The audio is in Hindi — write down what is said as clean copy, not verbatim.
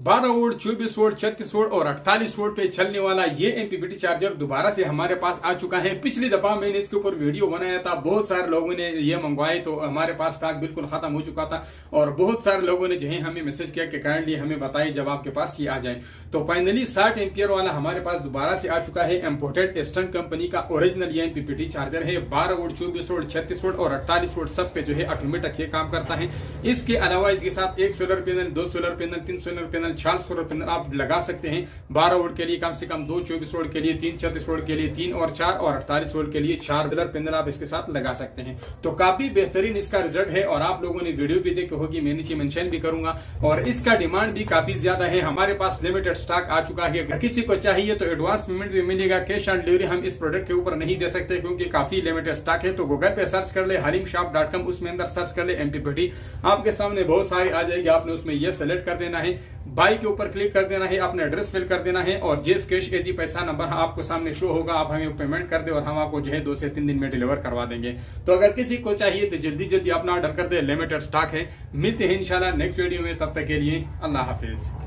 12 वोल्ट, 24 वोल्ट, 36 वोल्ट और 48 वोल्ट पे चलने वाला ये एमपीपीटी चार्जर दोबारा से हमारे पास आ चुका है। पिछली दफा मैंने इसके ऊपर वीडियो बनाया था, बहुत सारे लोगों ने ये मंगवाए तो हमारे पास स्टॉक बिल्कुल खत्म हो चुका था और बहुत सारे लोगों ने जो है हमें मैसेज किया कि काइंडली हमें बताइए जब आपके पास ये आ जाए। तो फाइनली 60 एम्पियर वाला हमारे पास दोबारा से आ चुका है। इम्पोर्टेड ईस्टर्न कंपनी का ओरिजिनल ये एमपीपीटी चार्जर है। 12 वोल्ट, 24 वोल्ट, 36 वोल्ट और 48 वोल्ट सब पे जो है ऑटोमेटिक ये काम करता है। इसके अलावा इसके साथ एक solar panel, 2 solar panel, 3 solar panel, 4 solar panel आप लगा सकते हैं। 12 वोल्ट के लिए कम से कम 2, 24 वोल्ट के लिए 3, 36 वोल्ट के लिए 3 और 4 और 48 वोल्ट के लिए 4 सोलर पैनल आप इसके साथ लगा सकते हैं। तो काफी बेहतरीन इसका रिजल्ट है और आप लोगों ने वीडियो भी देखी होगी, मैं नीचे मेंशन भी करूंगा। और इसका डिमांड भी काफी ज्यादा है। हमारे पास लिमिटेड स्टॉक आ चुका है। अगर किसी को चाहिए तो एडवांस पेमेंट भी मिलेगा। कैश ऑन डिलीवरी हम इस प्रोडक्ट के ऊपर नहीं दे सकते क्योंकि काफी लिमिटेड स्टॉक है। तो गूगल पे सर्च कर ले halimshop.com, उसमें अंदर सर्च कर ले एमपीपीटी, आपके सामने बहुत सारी आ जाएगी। आपने उसमें ये सेलेक्ट कर देना है, बाई के ऊपर क्लिक कर देना है, अपना एड्रेस फिल कर देना है और जेस कैश एजी पैसा नंबर आपको सामने शो होगा। आप हमें पेमेंट कर दे और हम आपको जो है 2 से 3 दिन में डिलीवर करवा देंगे। तो अगर किसी को चाहिए तो जल्दी जल्दी अपना ऑर्डर कर दे, लिमिटेड स्टॉक है। मिलते हैं इंशाल्लाह नेक्स्ट वीडियो में, तब तक के लिए अल्लाह हाफिज।